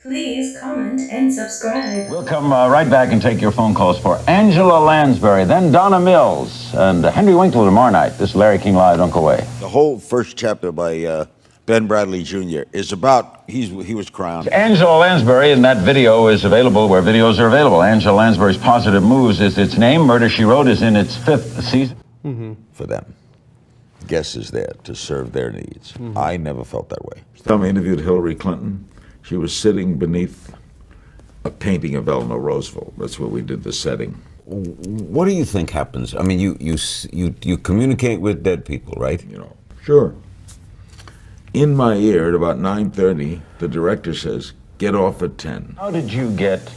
Please comment and subscribe. We'll come right back and take your phone calls for Angela Lansbury, then Donna Mills, and Henry Winkler tomorrow night. This is Larry King Live, don't go away. The whole first chapter by Ben Bradley Jr. is about, he was crowned. Angela Lansbury, and that video is available where videos are available. Angela Lansbury's Positive Moves is its name. Murder, She Wrote is in its 5th season. For them. Guest is there to serve their needs. I never felt that way. Time I interviewed Hillary Clinton, she was sitting beneath a painting of Eleanor Roosevelt. That's where we did the setting. What do you think happens? I mean, you communicate with dead people, right? You know, sure. In my ear at about 9:30, the director says, "Get off at 10." How did you get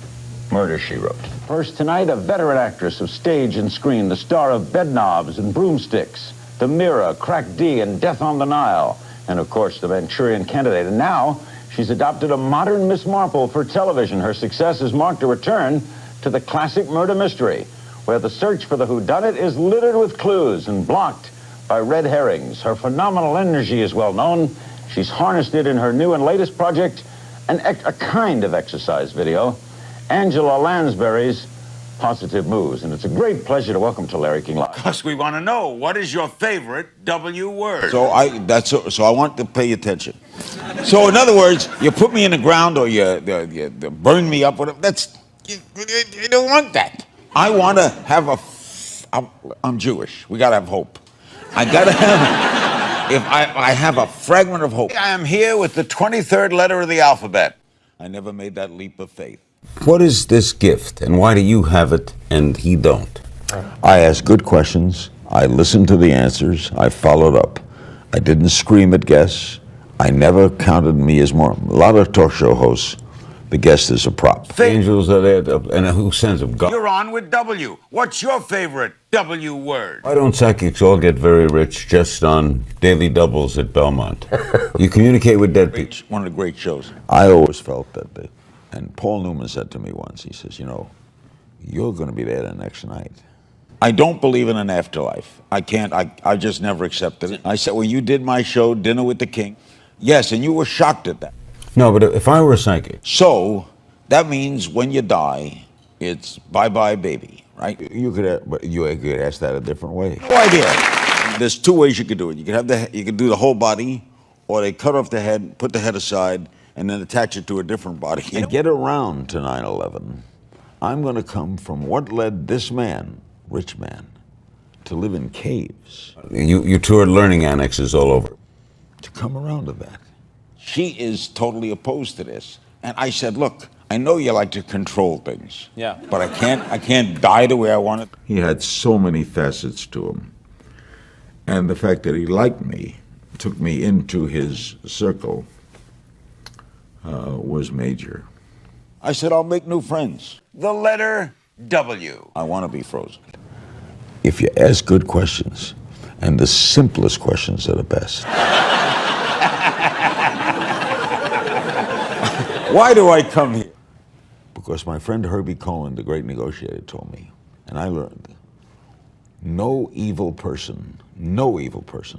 Murder, She Wrote? First tonight, a veteran actress of stage and screen, the star of Bedknobs and Broomsticks, The Mirror, Crack D, and Death on the Nile, and of course, The Manchurian Candidate. And now, she's adopted a modern Miss Marple for television. Her success has marked a return to the classic murder mystery, where the search for the whodunit is littered with clues and blocked by red herrings. Her phenomenal energy is well known. She's harnessed it in her new and latest project, a kind of exercise video, Angela Lansbury's Positive Moves. And it's a great pleasure to welcome to Larry King Live. Because we want to know, what is your favorite W word? So I want to pay attention. So in other words, you put me in the ground or you burn me up, whatever. You don't want that. I want to have I'm Jewish. We got to have hope. I got to have, if I have a fragment of hope. I am here with the 23rd letter of the alphabet. I never made that leap of faith. What is this gift, and why do you have it and he don't? I asked good questions. I listened to the answers. I followed up. I didn't scream at guests. I never counted me as more. A lot of talk show hosts, the guest is a prop. Angels are there, and who sends them? God. You're on with W. What's your favorite W word? Why don't psychics all get very rich just on daily doubles at Belmont? You communicate with dead people. One of the great shows. I always felt that and Paul Newman said to me once, he says, you know, you're going to be there the next night. I don't believe in an afterlife. I just never accepted it. I said, when you did my show, Dinner with the King, yes, and you were shocked at that. No, but if I were a psychic. So that means when you die, it's bye-bye baby, right? You could ask that a different way. No idea. There's two ways you could do it. You could do the whole body, or they cut off the head, put the head aside, and then attach it to a different body. And get around to 9/11. I'm going to come from what led this man, rich man, to live in caves. You toured learning annexes all over. To come around to that. She is totally opposed to this. And I said, look, I know you like to control things. Yeah. But I can't die the way I want it. He had so many facets to him. And the fact that he liked me, took me into his circle, was major. I said, I'll make new friends. The letter W. I want to be frozen. If you ask good questions, and the simplest questions are the best. Why do I come here? Because my friend Herbie Cohen, the great negotiator, told me, and I learned, no evil person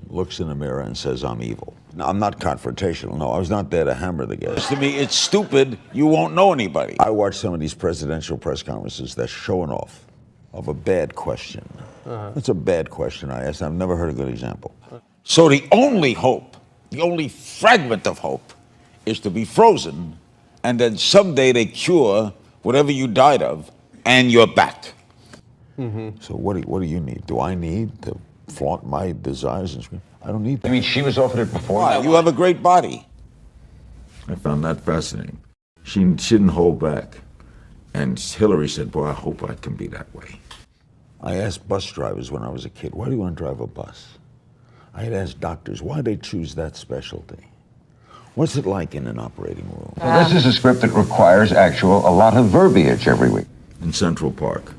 looks in a mirror and says, I'm evil. Now, I'm not confrontational. No, I was not there to hammer the guest. To me, it's stupid. You won't know anybody. I watch some of these presidential press conferences. They're showing off of a bad question. It's a bad question I asked. I've never heard a good example. So the only hope, the only fragment of hope, is to be frozen, and then someday they cure whatever you died of, and you're back. So what do you need? Do I need to flaunt my desires and scream? I don't need that. I mean, she was offered it before. Why? You have a great body. I found that fascinating. She didn't hold back. And Hillary said, boy, I hope I can be that way. I asked bus drivers when I was a kid, why do you want to drive a bus? I had asked doctors, why they choose that specialty? What's it like in an operating room? Well, this is a script that requires a lot of verbiage every week. In Central Park.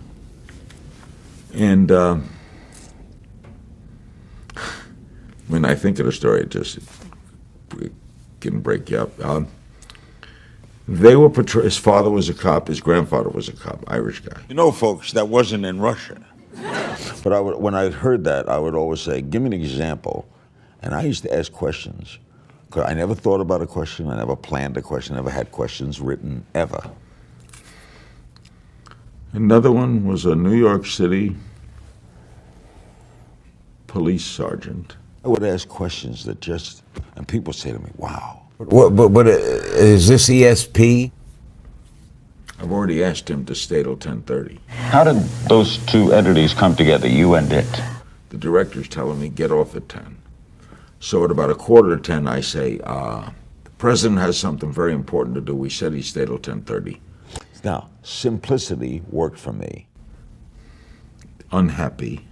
And when I think of the story, it just can break you up. They were his father was a cop, his grandfather was a cop, Irish guy. You know, folks, that wasn't in Russia. But when I heard that, I would always say, give me an example. And I used to ask questions 'Cause I never thought about a question, I never planned a question, never had questions written, ever. Another one was a New York City police sergeant. I would ask questions that just, and people say to me, wow. But is this ESP? I've already asked him to stay till 10:30. How did those two entities come together, you and it? The director's telling me, get off at 10. So at about 9:45, I say, the president has something very important to do. We said he'd stay till 10:30. Now, simplicity worked for me. Unhappy.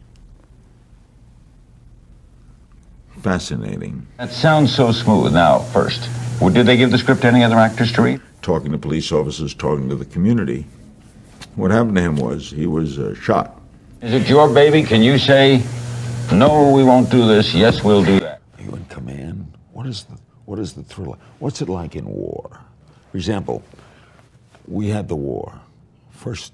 Fascinating. That sounds so smooth. Now, first, did they give the script to any other actors to read? Talking to police officers, talking to the community. What happened to him was he was shot. Is it your baby? Can you say, no, we won't do this, yes, we'll do that? Are you in command? What is the thriller? What's it like in war? For example, we had the war. First,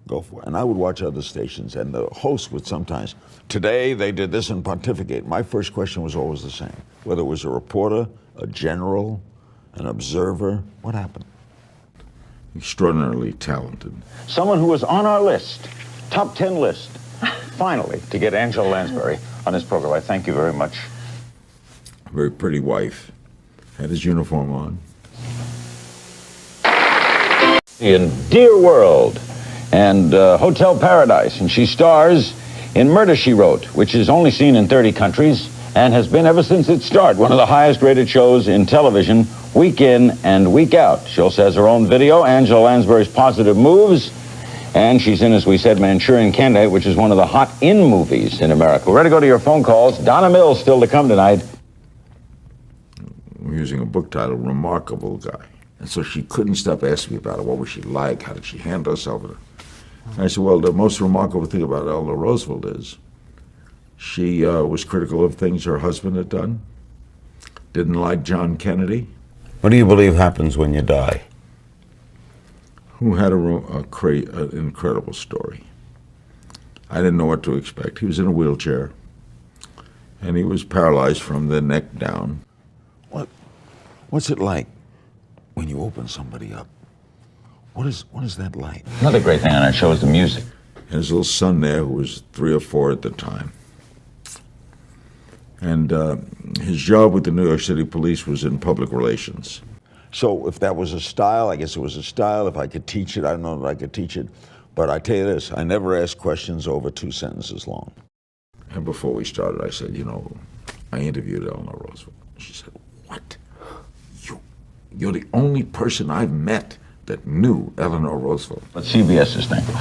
go for it. And I would watch other stations, and the host would sometimes, today they did this and pontificate. My first question was always the same. Whether it was a reporter, a general, an observer, what happened? Extraordinarily talented. Someone who was on our list, top 10 list, finally, to get Angela Lansbury on this program. I thank you very much. Very pretty wife. Had his uniform on. In Dear World and Hotel Paradise, and she stars in Murder, She Wrote, which is only seen in 30 countries and has been ever since its start one of the highest rated shows in television, week in and week out. She also has her own video, Angela Lansbury's Positive Moves, and she's in, as we said, Manchurian Candidate, which is one of the hot in movies in America. We're ready to go to your phone calls. Donna Mills still to come tonight. We're using a book title, Remarkable Guy. And so she couldn't stop asking me about it. What was she like? How did she handle herself? And I said, well, the most remarkable thing about Eleanor Roosevelt is she was critical of things her husband had done, didn't like John Kennedy. What do you believe happens when you die? Who had an incredible story. I didn't know what to expect. He was in a wheelchair, and he was paralyzed from the neck down. What's it like when you open somebody up? What is that like? Another great thing on our show is the music. And his little son there, who was 3 or 4 at the time. And his job with the New York City Police was in public relations. So if that was a style, I guess it was a style. If I could teach it, I don't know that I could teach it. But I tell you this, I never asked questions over 2 sentences long. And before we started, I said, you know, I interviewed Eleanor Roosevelt. She said, what? You're the only person I've met that knew Eleanor Roosevelt. But CBS is thankful.